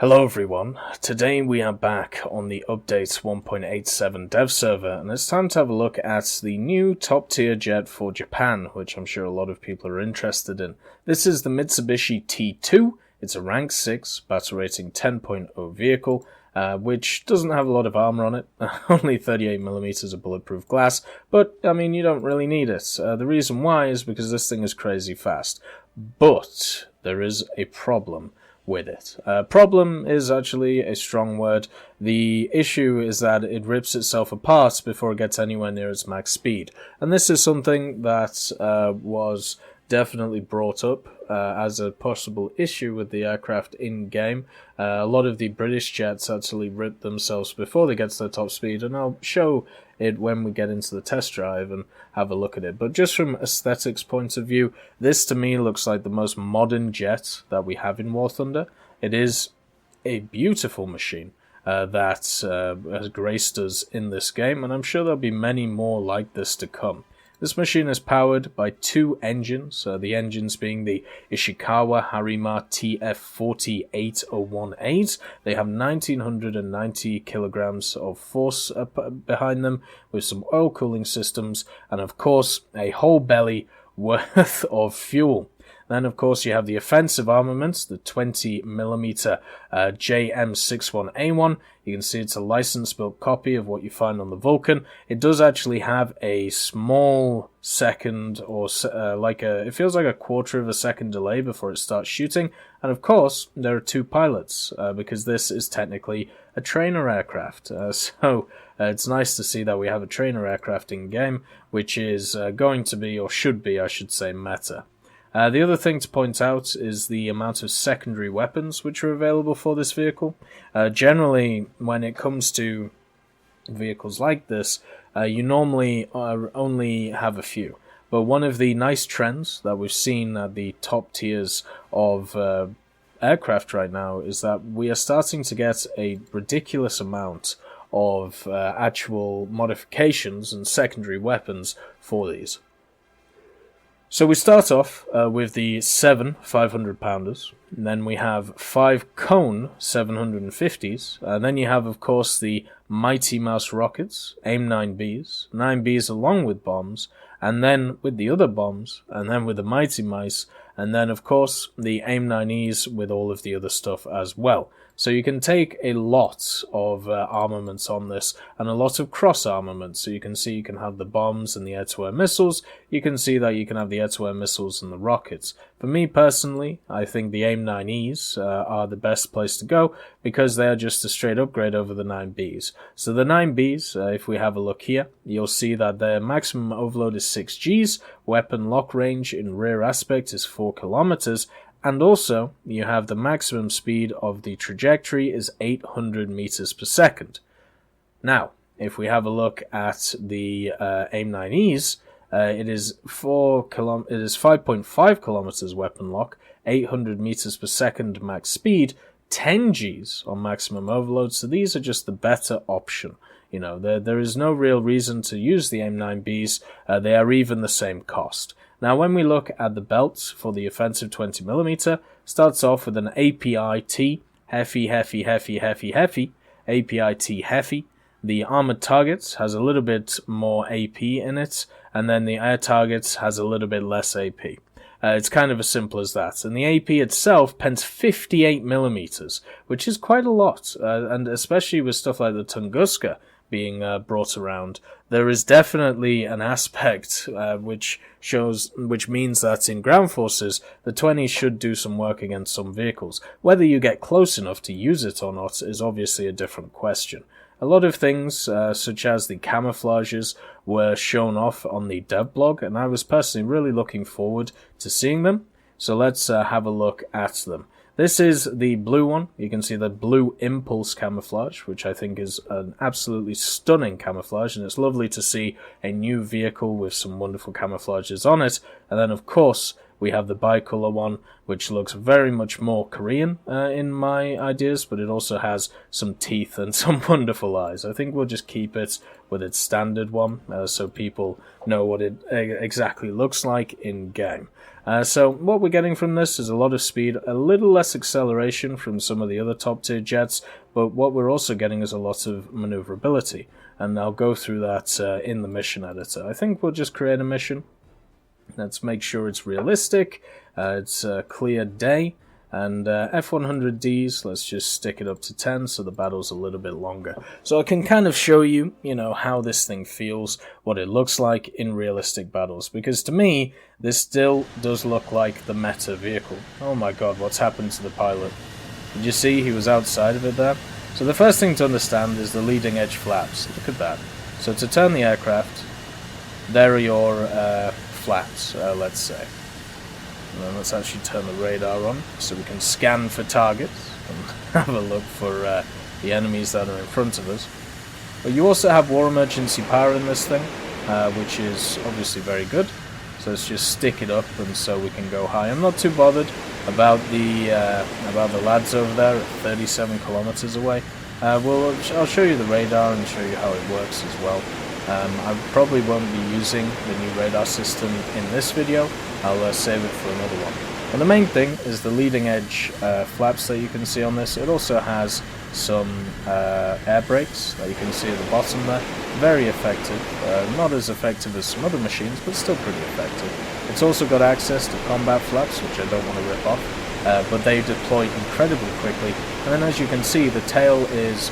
Hello everyone, today we are back on the update 1.87 dev server, and it's time to have a look at the new top tier jet for Japan, which I'm sure a lot of people are interested in. This is the Mitsubishi T-2. It's a rank 6 battle rating 10.0 vehicle, which doesn't have a lot of armor on it, only 38mm of bulletproof glass, but I mean you don't really need it. The reason why is because this thing is crazy fast, but there is a problem with it. Problem is actually a strong word. The issue is that it rips itself apart before it gets anywhere near its max speed. And this is something that was definitely brought up as a possible issue with the aircraft in-game. A lot of the British jets actually rip themselves before they get to their top speed, and I'll show it when we get into the test drive and have a look at it. But just from aesthetics point of view, this to me looks like the most modern jet that we have in War Thunder. It is a beautiful machine that has graced us in this game, and I'm sure there'll be many more like this to come. This machine is powered by two engines, the engines being the Ishikawa Harima TF48018. They have 1990 kilograms of force behind them with some oil cooling systems and of course a whole belly worth of fuel. Then, of course, you have the offensive armaments, the 20mm JM61A1. You can see it's a license-built copy of what you find on the Vulcan. It does actually have a small second, or it feels like a quarter of a second delay before it starts shooting. And, of course, there are two pilots, because this is technically a trainer aircraft. So it's nice to see that we have a trainer aircraft in-game, which is going to be, or should be, I should say, meta. The other thing to point out is the amount of secondary weapons which are available for this vehicle. Generally, when it comes to vehicles like this, you normally only have a few. But one of the nice trends that we've seen at the top tiers of aircraft right now is that we are starting to get a ridiculous amount of actual modifications and secondary weapons for these. So we start off with the 7 500-pounders, and then we have 5 Cone 750s, and then you have, of course, the Mighty Mouse rockets, AIM-9Bs, 9Bs along with bombs, and then with the other bombs, and then with the Mighty Mice, and then, of course, the AIM-9Es with all of the other stuff as well. So you can take a lot of armaments on this, and a lot of cross-armaments. So you can see you can have the bombs and the air-to-air missiles. You can see that you can have the air-to-air missiles and the rockets. For me personally, I think the AIM-9Es are the best place to go, because they are just a straight upgrade over the 9Bs. So the 9Bs, if we have a look here, you'll see that their maximum overload is 6 Gs, weapon lock range in rear aspect is 4 kilometers, and also, you have the maximum speed of the trajectory is 800 meters per second. Now, if we have a look at the AIM-9Es, it is 5.5 kilometers weapon lock, 800 meters per second max speed, 10 Gs on maximum overload, so these are just the better option. You know, there is no real reason to use the AIM-9Bs, they are even the same cost. Now, when we look at the belt for the offensive 20mm, starts off with an API-T, heavy, API-T heavy. The armored targets has a little bit more AP in it, and then the air targets has a little bit less AP. It's kind of as simple as that. And the AP itself pens 58mm, which is quite a lot, and especially with stuff like the Tunguska being brought around, there is definitely an aspect which means that in ground forces, the 20 should do some work against some vehicles. Whether you get close enough to use it or not is obviously a different question. A lot of things, such as the camouflages, were shown off on the dev blog, and I was personally really looking forward to seeing them. So let's have a look at them. This is the blue one. You can see the blue impulse camouflage, which I think is an absolutely stunning camouflage, and it's lovely to see a new vehicle with some wonderful camouflages on it. And then, of course, We have the bicolor one, which looks very much more Korean in my ideas, but it also has some teeth and some wonderful eyes. I think we'll just keep it with its standard one, so people know what it exactly looks like in-game. So what we're getting from this is a lot of speed, a little less acceleration from some of the other top-tier jets, but what we're also getting is a lot of maneuverability, and I'll go through that in the mission editor. I think we'll just create a mission. Let's make sure it's realistic, it's a clear day, and F100Ds, let's just stick it up to 10 so the battle's a little bit longer. So I can kind of show you, how this thing feels, what it looks like in realistic battles, because to me, this still does look like the meta vehicle. Oh my god, what's happened to the pilot? Did you see he was outside of it there? So the first thing to understand is the leading edge flaps. Look at that. So to turn the aircraft, there are your flaps, let's say. And then let's actually turn the radar on so we can scan for targets and have a look for the enemies that are in front of us. But you also have war emergency power in this thing, which is obviously very good. So let's just stick it up and so we can go high. I'm not too bothered about the lads over there at 37 kilometers away. I'll show you the radar and show you how it works as well. I probably won't be using the new radar system in this video. I'll save it for another one. And the main thing is the leading edge flaps that you can see on this. It also has some air brakes that you can see at the bottom there. Very effective. Not as effective as some other machines, but still pretty effective. It's also got access to combat flaps, which I don't want to rip off, but they deploy incredibly quickly. And then as you can see, the tail is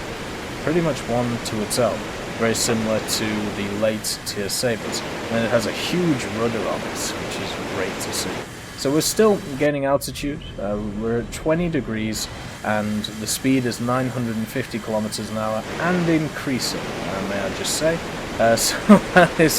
pretty much one to its own. Very similar to the late tier Sabres. And it has a huge rudder on it, which is great to see. So we're still gaining altitude. We're at 20 degrees, and the speed is 950 kilometers an hour, and increasing, may I just say. So that is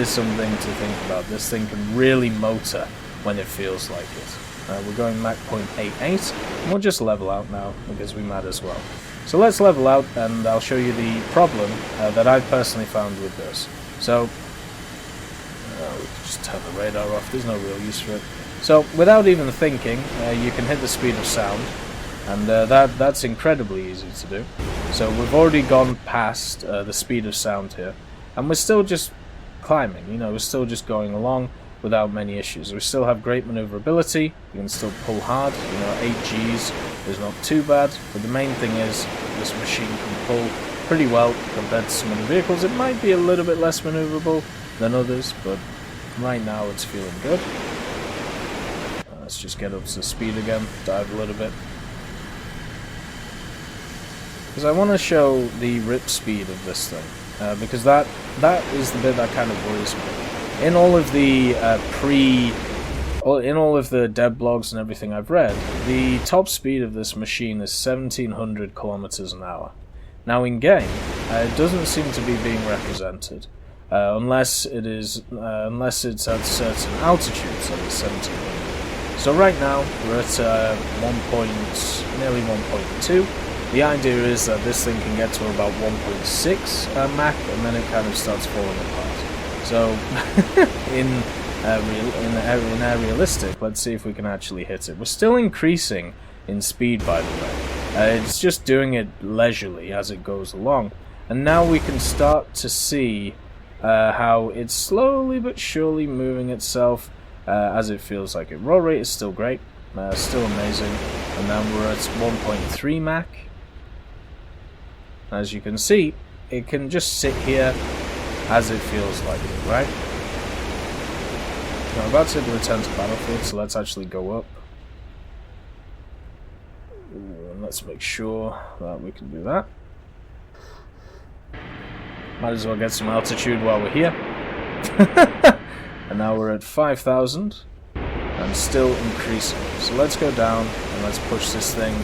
something to think about. This thing can really motor when it feels like it. We're going Mach 0.88, and we'll just level out now, because we might as well. So let's level out, and I'll show you the problem that I've personally found with this. So, we can just turn the radar off, there's no real use for it. So, without even thinking, you can hit the speed of sound, and that's incredibly easy to do. So we've already gone past the speed of sound here, and we're still just climbing, we're still just going along without many issues. We still have great maneuverability, you can still pull hard, 8 Gs is not too bad, but the main thing is this machine can pull pretty well compared to some other vehicles. It might be a little bit less maneuverable than others, but right now it's feeling good. Let's just get up to speed again, dive a little bit. Because I want to show the rip speed of this thing, because that is the bit that kind of worries me. In all of the in all of the dev blogs and everything I've read, the top speed of this machine is 1700 kilometers an hour. Now in game, it doesn't seem to be being represented, unless it's at certain altitudes that it's 1700. So right now we're at nearly 1.2. The idea is that this thing can get to about 1.6 Mach, and then it kind of starts falling apart. So in our realistic, let's see if we can actually hit it. We're still increasing in speed, by the way. It's just doing it leisurely as it goes along. And now we can start to see how it's slowly but surely moving itself as it feels like it. Roll rate is still great, still amazing. And then we're at 1.3 Mach. As you can see, it can just sit here as it feels like it, right? Now, I'm about to return to battlefield, so let's actually go up. And let's make sure that we can do that. Might as well get some altitude while we're here. And now we're at 5,000 and still increasing. So let's go down and let's push this thing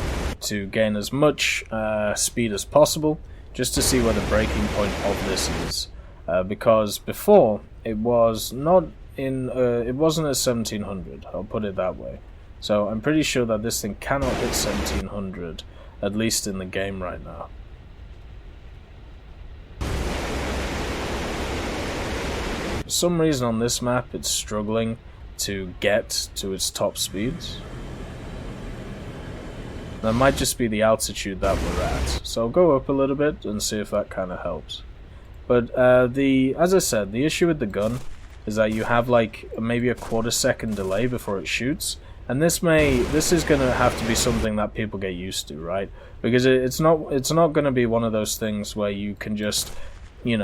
to gain as much speed as possible, just to see where the breaking point of this is. Because before it was not in, it wasn't at 1700. I'll put it that way. So I'm pretty sure that this thing cannot hit 1700, at least in the game right now. For some reason on this map, it's struggling to get to its top speeds. That might just be the altitude that we're at. So I'll go up a little bit and see if that kind of helps. But as I said, the issue with the gun is that you have like maybe a quarter-second delay before it shoots, and this is going to have to be something that people get used to, right? Because it's not going to be one of those things where you can just, you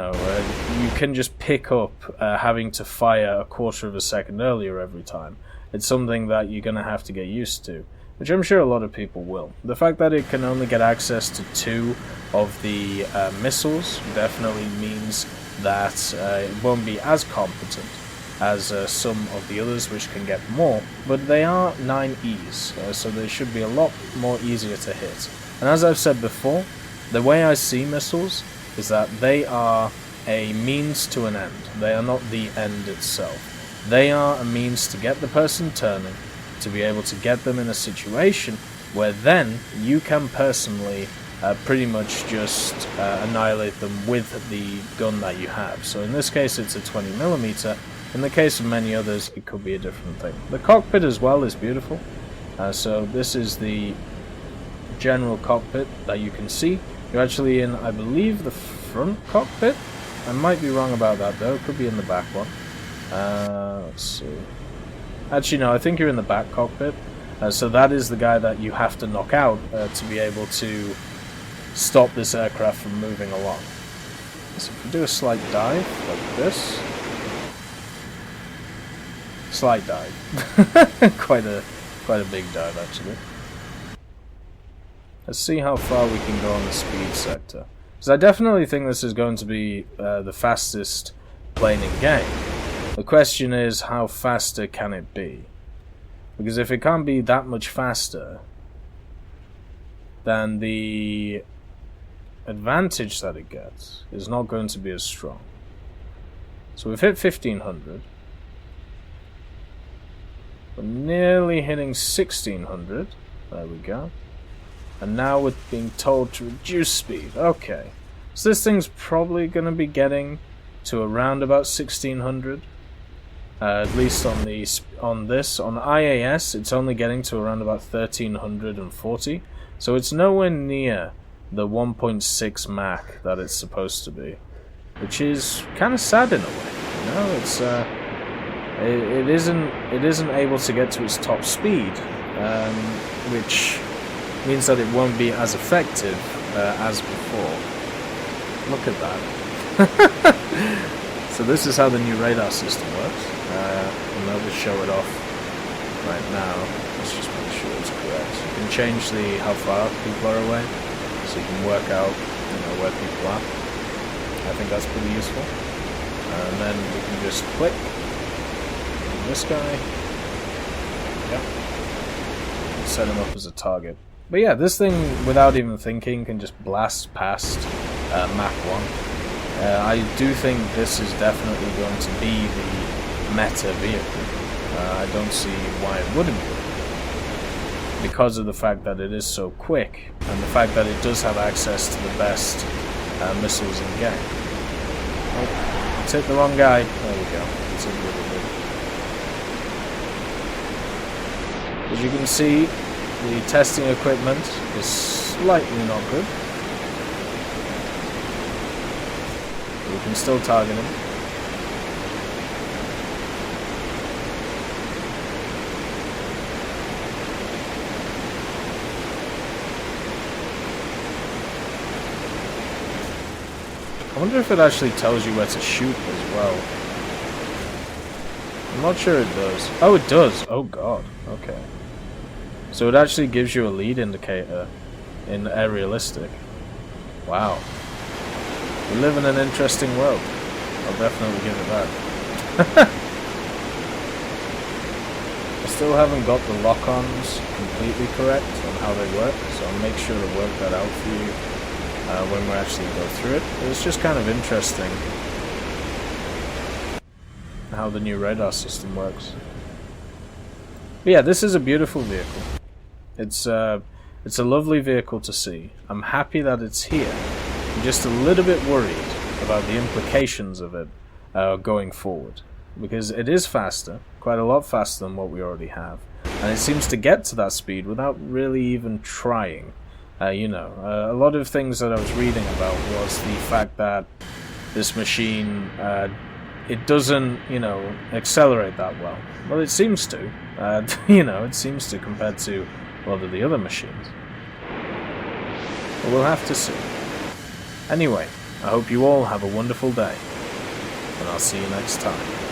can just pick up having to fire a quarter of a second earlier every time. It's something that you're going to have to get used to, which I'm sure a lot of people will. The fact that it can only get access to 2 of the missiles definitely means that it won't be as competent as some of the others, which can get more, but they are 9Es, so they should be a lot more easier to hit. And as I've said before, the way I see missiles is that they are a means to an end. They are not the end itself. They are a means to get the person turning, to be able to get them in a situation where then you can personally pretty much just annihilate them with the gun that you have. So in this case it's a 20mm. In the case of many others it could be a different thing. The cockpit as well is beautiful. So this is the general cockpit that you can see. You're actually in, I believe, the front cockpit. I might be wrong about that though, it could be in the back one. Let's see. Actually no, I think you're in the back cockpit. So that is the guy that you have to knock out to be able to stop this aircraft from moving along. So if we do a slight dive like this. Slight dive. quite a big dive actually. Let's see how far we can go on the speed sector. Because I definitely think this is going to be the fastest plane in game. The question is, how faster can it be? Because if it can't be that much faster, then the advantage that it gets is not going to be as strong. So we've hit 1500. We're nearly hitting 1600. There we go. And now we're being told to reduce speed. Okay. So this thing's probably going to be getting to around about 1600. At least on this. On IAS, it's only getting to around about 1340. So it's nowhere near the 1.6 Mach that it's supposed to be. Which is kind of sad in a way. You know, it's it isn't able to get to its top speed, which means that it won't be as effective as before. Look at that. So this is how the new radar system works. And I'll just show it off right now. Let's just make sure it's correct. You can change how far people are away, so you can work out where people are. I think that's pretty useful. And then we can just click on this guy. Yep. Set him up as a target. But yeah, this thing, without even thinking, can just blast past Mach 1. I do think this is definitely going to be the meta vehicle. I don't see why it wouldn't be. Because of the fact that it is so quick, and the fact that it does have access to the best missiles in game. Oh, it's hit the wrong guy. There we go. It's hit really good. As you can see, the testing equipment is slightly not good. We can still target him. I wonder if it actually tells you where to shoot as well. I'm not sure it does. Oh, it does! Oh god, okay. So it actually gives you a lead indicator in aerialistic. Wow. We live in an interesting world. I'll definitely give it that. I still haven't got the lock-ons completely correct on how they work, so I'll make sure to work that out for you when we actually go through it. But it's just kind of interesting how the new radar system works. But yeah, this is a beautiful vehicle. It's a lovely vehicle to see. I'm happy that it's here. I'm just a little bit worried about the implications of it going forward. because it is faster, quite a lot faster than what we already have, and it seems to get to that speed without really even trying. A lot of things that I was reading about was the fact that this machine, it doesn't, accelerate that well. Well, it seems to. It seems to compared to a lot of the other machines. But we'll have to see. Anyway, I hope you all have a wonderful day, and I'll see you next time.